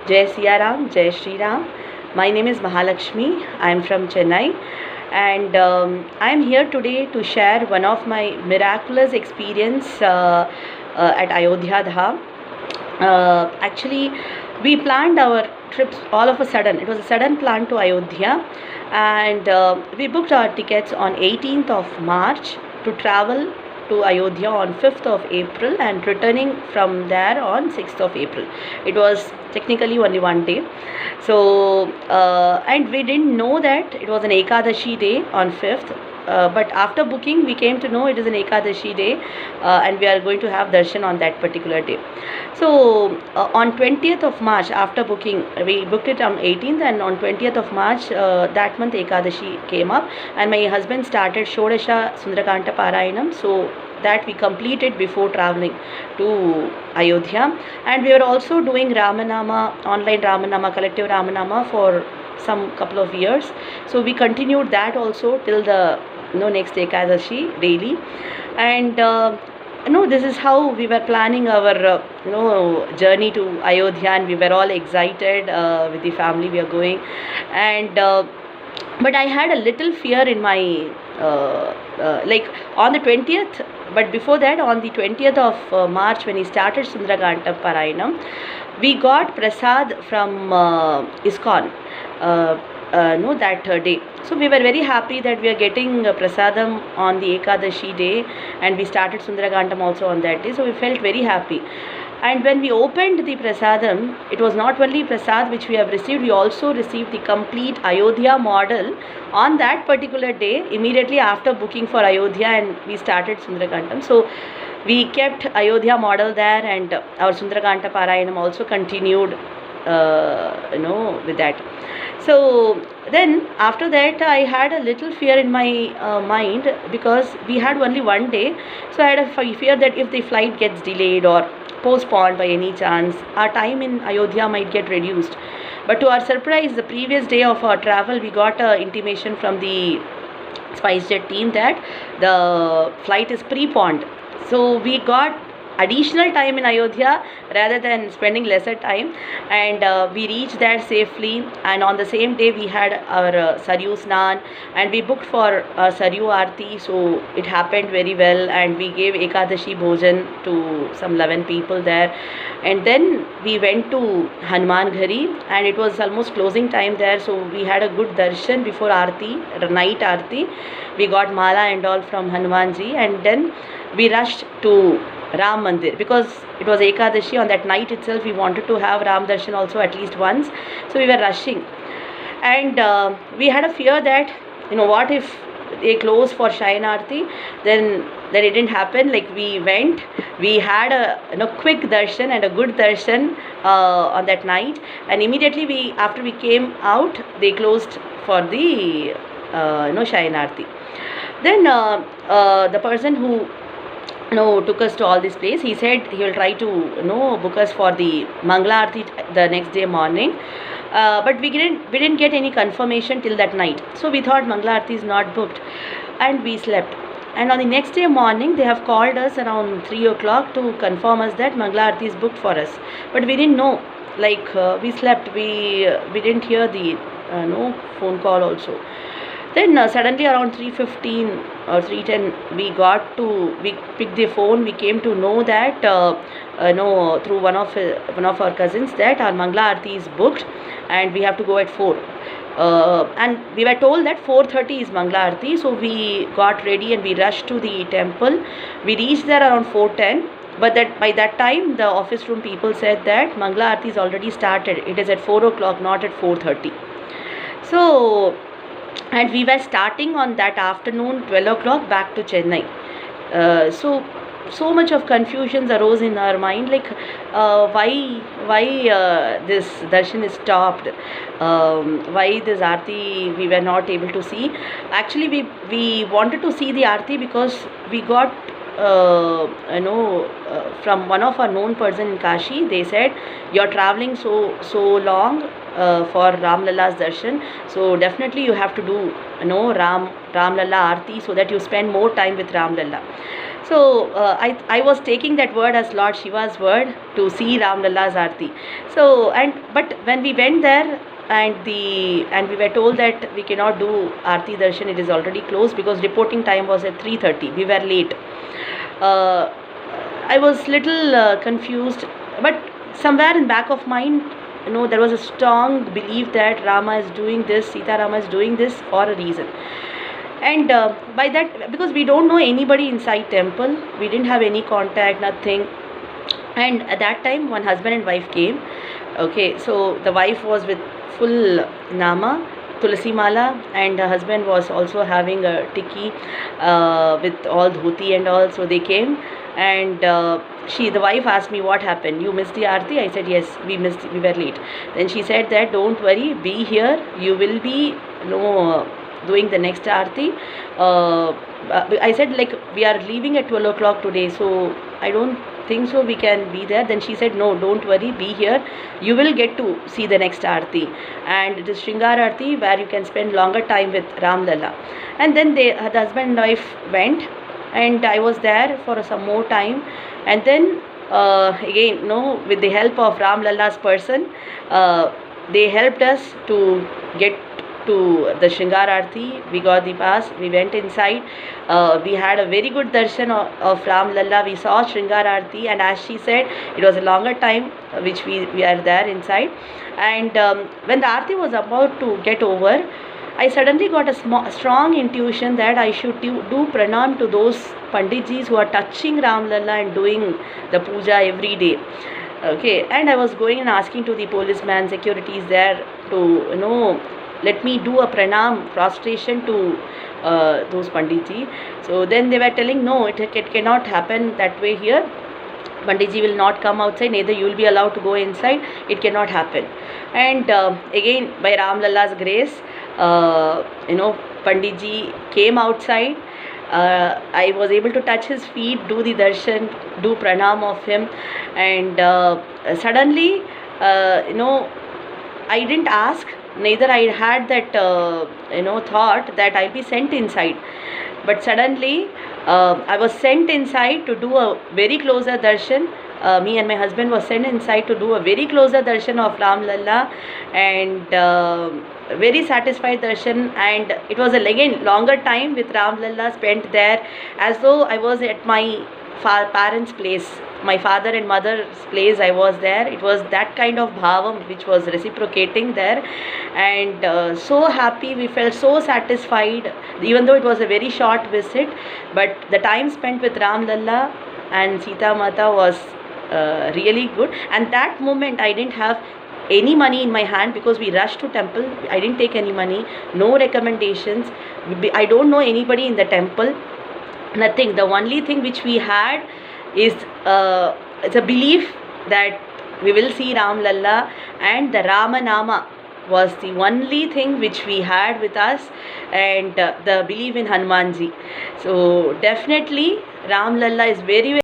Jai Siya Ram, Jai Shri Ram. My name is Mahalakshmi. I am from Chennai, and I am here today to share one of my miraculous experience at Ayodhya Dham. Actually, we planned our trips all of a sudden. It was a sudden plan to Ayodhya, and we booked our tickets on 18th of March to travel to Ayodhya on 5th of April and returning from there on 6th of April. It was technically only one day. So, and we didn't know that it was an Ekadashi day on 5th. But after booking, we came to know it is an Ekadashi day, and we are going to have darshan on that particular day. So, on 20th of March, after booking, we booked it on 18th, and on 20th of March, that month Ekadashi came up, and my husband started Shodasha Sundarakanta Parayanam. So, that we completed before traveling to Ayodhya, and we were also doing Ramanama, online Ramanama, collective Ramanama for some couple of years. So we continued that also till the next Ekadashi daily, and this is how we were planning our journey to Ayodhya, and we were all excited with the family we are going, and but I had a little fear in my like on the 20th. But before that, on the 20th of March, when he started Sundarakanta Parayanam, we got prasad from ISKCON. That day. So we were very happy that we are getting prasadam on the Ekadashi day, and we started Sundarakantam also on that day. So we felt very happy. And when we opened the prasadam, it was not only prasad which we have received, we also received the complete Ayodhya model on that particular day, immediately after booking for Ayodhya, and we started Sundarakantam. So we kept Ayodhya model there, and our Sundarakanta Parayanam also continued with that. So then after that, I had a little fear in my mind, because we had only one day. So I had a fear that if the flight gets delayed or postponed by any chance, our time in Ayodhya might get reduced. But to our surprise, the previous day of our travel, we got an intimation from the SpiceJet team that the flight is preponed. So we got additional time in Ayodhya rather than spending lesser time, and we reached there safely. And on the same day, we had our Saryu Snan, and we booked for Saryu Aarti. So it happened very well, and we gave Ekadashi Bhojan to some 11 people there. And then we went to Hanuman Ghari, and it was almost closing time there. So we had a good darshan before Aarti, night Aarti. We got mala and all from Hanumanji, and then we rushed to Ram Mandir, because it was Ekadashi. On that night itself, we wanted to have Ram Darshan also at least once. So we were rushing, and we had a fear that what if they close for Shayan Aarti, then it didn't happen. Like we went, we had a quick darshan and a good darshan on that night, and immediately after we came out, they closed for the Shayan Aarti. Then the person who took us to all this place, he said he will try to book us for the Mangala Aarti the next day morning, but we didn't get any confirmation till that night. So we thought Mangala Aarti is not booked, and we slept. And on the next day morning, they have called us around 3 o'clock to confirm us that Mangala Aarti is booked for us, but we didn't know. Like we slept, we didn't hear the phone call also. Then suddenly around 3:15 or 3:10, we picked the phone. We came to know that through one of our cousins that our Mangala Aarti is booked, and we have to go at 4. And we were told that 4:30 is Mangala Aarti. So we got ready and we rushed to the temple. We reached there around 4:10. But that by that time, the office room people said that Mangala Aarti is already started. It is at 4 o'clock, not at 4:30. So, and we were starting on that afternoon 12 o'clock back to Chennai. So much of confusions arose in our mind, like why this darshan is stopped, why this aarti we were not able to see. Actually, we wanted to see the aarti because we got from one of our known person in Kashi. They said, you're traveling so long, for Ram Lalla's darshan. So definitely you have to do Ram Lalla Aarti, so that you spend more time with Ram Lalla. So I was taking that word as Lord Shiva's word to see Ram Lalla's Aarti. So but when we went there, and we were told that we cannot do Aarti darshan, it is already closed, because reporting time was at 3:30. We were late. I was little confused, but somewhere in back of mind, there was a strong belief that Rama is doing this, Sita Rama is doing this for a reason. And by that, because we don't know anybody inside temple, we didn't have any contact, nothing. And at that time, one husband and wife came. Okay, so the wife was with full nama, Tulasi Mala, and her husband was also having a tikki with all dhoti and all. So they came, and the wife asked me, what happened? You missed the Aarti? I said, yes, we were late. Then she said that, don't worry, be here. You will be doing the next Aarti. I said, like, we are leaving at 12 o'clock today, so I don't think so we can be there. Then she said, no, don't worry, be here. You will get to see the next Aarti. And it is Shringar Aarti, where you can spend longer time with Ram Lalla. And then the husband and wife went, and I was there for some more time. And then again, with the help of Ram Lalla's person, they helped us to get to the Shringar Aarti. We got the pass, we went inside. We had a very good darshan of Ram Lalla. We saw Shringar Aarti, and as she said, it was a longer time which we are there inside. And when the Aarti was about to get over, I suddenly got a strong intuition that I should do pranam to those Panditjis who are touching Ram Lalla and doing the puja every day. Okay, and I was going and asking to the policeman, securities there, to let me do a pranam, prostration to those Panditji. So then they were telling, no, it cannot happen that way here. Panditji will not come outside, neither you will be allowed to go inside. It cannot happen. And again, by Ram Lalla's grace, Panditji came outside. I was able to touch his feet, do the darshan, do pranam of him, and suddenly, I didn't ask, neither I had that, thought that I'll be sent inside. But suddenly, I was sent inside to do a very closer darshan. Me and my husband was sent inside to do a very closer darshan of Ram Lalla, and very satisfied darshan. And it was again longer time with Ram Lalla spent there, as though I was at my parents' place, my father and mother's place. I was there. It was that kind of bhavam which was reciprocating there, and so happy. We felt so satisfied, even though it was a very short visit. But the time spent with Ram Lalla and Sita Mata was really good. And that moment I didn't have any money in my hand, because we rushed to temple. I didn't take any money, no recommendations. I don't know anybody in the temple, nothing. The only thing which we had is it's a belief that we will see Ram Lalla, and the Rama Nama was the only thing which we had with us, and the belief in Hanumanji. So definitely Ram Lalla is very, very